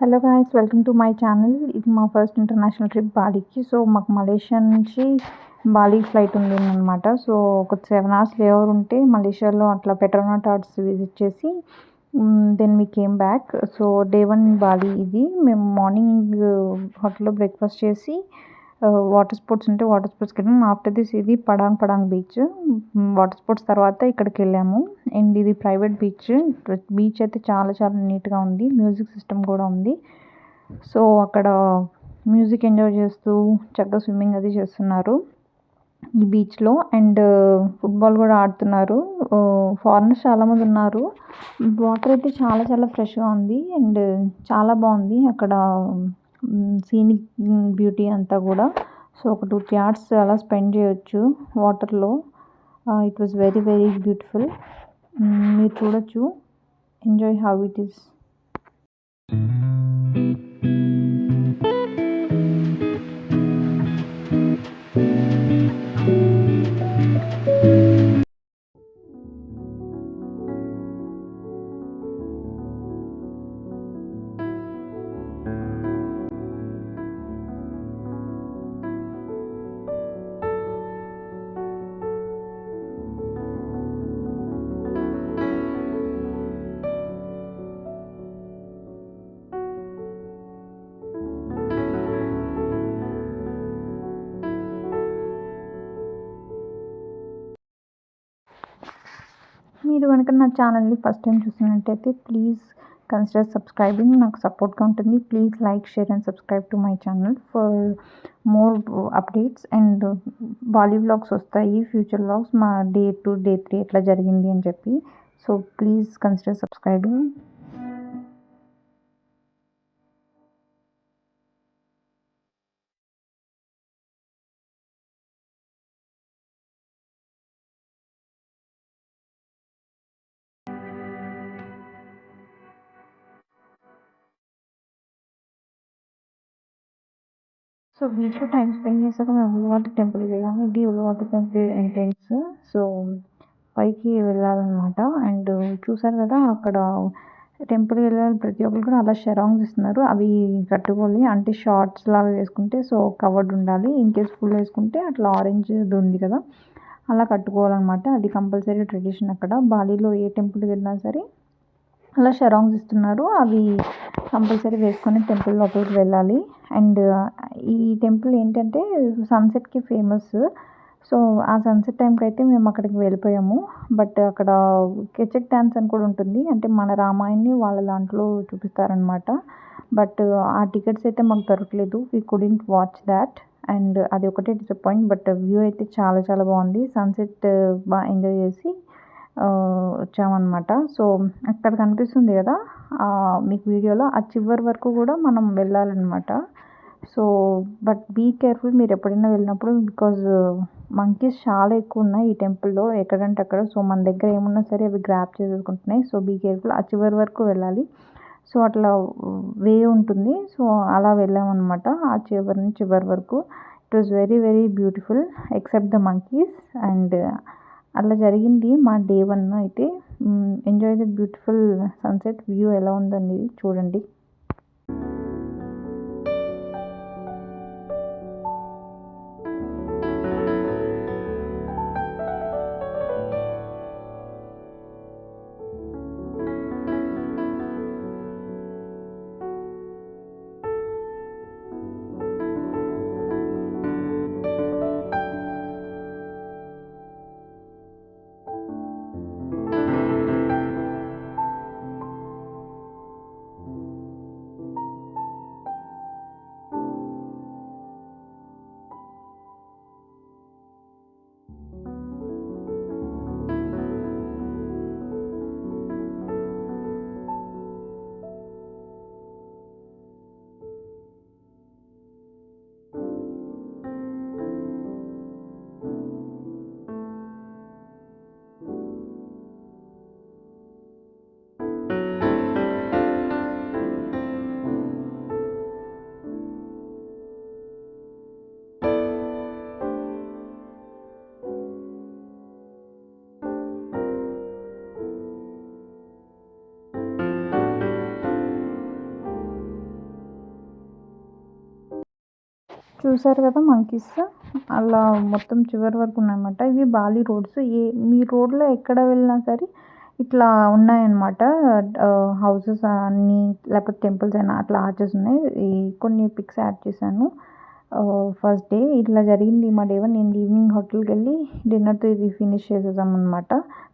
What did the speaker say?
Hello guys, welcome to my channel. ఇది మా first international trip బాలీకి. So మాకు Malaysia నుంచి బాలీ ఫ్లైట్ ఉందన్నమాట. సో ఒక 7 అవర్స్ లేఓవర్ ఉంటే మలేషియాలో అట్లా పెట్రోనాటాట్స్ విజిట్ చేసి then we came back. So day 1 Bali ఇది. మేము మార్నింగ్ హోటల్లో బ్రేక్ఫాస్ట్ చేసి వాటర్ స్పోర్ట్స్ ఉంటే వాటర్ స్పోర్ట్స్కి వెళ్ళాము. ఆఫ్టర్ దిస్ ఇది పడాంగ్ బీచ్. వాటర్ స్పోర్ట్స్ తర్వాత ఇక్కడికి వెళ్ళాము. అండ్ ఇది ప్రైవేట్ బీచ్. బీచ్ అయితే చాలా చాలా నీట్గా ఉంది. మ్యూజిక్ సిస్టమ్ కూడా ఉంది. సో అక్కడ మ్యూజిక్ ఎంజాయ్ చేస్తూ చక్కగా స్విమ్మింగ్ అది చేస్తున్నారు ఈ బీచ్లో. అండ్ ఫుట్బాల్ కూడా ఆడుతున్నారు. ఫారినర్స్ చాలామంది ఉన్నారు. వాటర్ అయితే చాలా చాలా ఫ్రెష్గా ఉంది. అండ్ చాలా బాగుంది అక్కడ సీనిక్ బ్యూటీ అంతా కూడా. సో ఒక 2-3 అవర్స్ అలా స్పెండ్ చేయొచ్చు వాటర్లో. It was very very beautiful. మీరు చూడొచ్చు. Enjoy how it is. మీరు కనుక నా ఛానల్ని ఫస్ట్ టైం చూసినట్టయితే ప్లీజ్ కన్సిడర్ సబ్స్క్రైబింగ్. నాకు సపోర్ట్గా ఉంటుంది. Please like, share and subscribe to my channel for more updates. And Bali vlogs వస్తాయి, ఫ్యూచర్ వ్లాగ్స్ మా డే 2 డే 3 ఎట్లా జరిగింది అని చెప్పి. So please consider subscribing. So బీచ్లో టైం స్పెండ్ చేశాక మేము ఉలవాటి టెంపుల్కి వెళ్ళాము. ఇది ఉలవాటి టెంపుల్ ఎంట్రన్స్. సో పైకి వెళ్ళాలన్నమాట. అండ్ చూసారు కదా అక్కడ టెంపుల్కి వెళ్ళాలి ప్రతి ఒక్కరు కూడా అలా షెరాంగ్స్ ఇస్తున్నారు. అవి కట్టుకోవాలి. అంటే షార్ట్స్ లాగా వేసుకుంటే సో కవర్డ్ ఉండాలి. ఇన్ కేస్ ఫుల్ వేసుకుంటే అట్లా ఆరెంజ్ ఉంది కదా అలా కట్టుకోవాలన్నమాట. అది కంపల్సరీ ట్రెడిషన్ అక్కడ. బాలీలో ఏ టెంపుల్కి వెళ్ళినా సరే అలా షెరాంగ్స్ ఇస్తున్నారు. అవి కంపల్సరీ వేసుకొని టెంపుల్ లోపలికి వెళ్ళాలి. అండ్ ఈ టెంపుల్ ఏంటంటే సన్సెట్కి ఫేమస్. సో ఆ సన్సెట్ టైంకి అయితే మేము అక్కడికి వెళ్ళిపోయాము. బట్ అక్కడ కెచెక్ డ్యాన్స్ అని కూడా ఉంటుంది. అంటే మన రామాయణ్ని వాళ్ళ దాంట్లో చూపిస్తారనమాట. బట్ ఆ టికెట్స్ అయితే మాకు దొరకలేదు. We couldn't watch that. And అది ఒకటే డిసప్పాయింట్. బట్ వ్యూ అయితే చాలా చాలా బాగుంది. సన్సెట్ బాగా ఎంజాయ్ చేసి వచ్చామన్నమాట. సో అక్కడ కనిపిస్తుంది కదా మీకు వీడియోలో, ఆ చివరి వరకు కూడా మనం వెళ్ళాలన్నమాట. సో బట్ బీ కేర్ఫుల్ మీరు ఎప్పుడైనా వెళ్ళినప్పుడు. బికాజ్ మంకీస్ చాలా ఎక్కువ ఉన్నాయి ఈ టెంపుల్లో ఎక్కడంటే అక్కడ. సో మన దగ్గర ఏమున్నా సరే అవి గ్రాప్ చేసుకుంటున్నాయి. So be careful. ఆ చివరి వరకు వెళ్ళాలి. సో అట్లా వే ఉంటుంది. సో అలా వెళ్ళామన్నమాట ఆ చివరి నుంచి చివరి వరకు. It was very very beautiful except the monkeys. And అట్లా జరిగింది మా డే 1 అయితే. Enjoy the beautiful sunset view ఎలా ఉందండి చూడండి. చూసారు కదా మంకీస్ అలా మొత్తం చివరి వరకు ఉన్నాయన్నమాట. ఇవి బాలి రోడ్స్. మీ రోడ్‌లో ఎక్కడ వెళ్ళినా సరే ఇట్లా ఉన్నాయన్నమాట. హౌసెస్ అన్నీ లేకపోతే టెంపుల్స్ అయినా అట్లా ఆర్చెస్ ఉన్నాయి. కొన్ని పిక్స్ యాడ్ చేశాను. ఫస్ట్ డే ఇట్లా జరిగింది మా డే 1. నేను ఈవినింగ్ హోటల్‌కెళ్ళి డిన్నర్‌తో ఇది ఫినిష్ చేసేసామన్నమాట.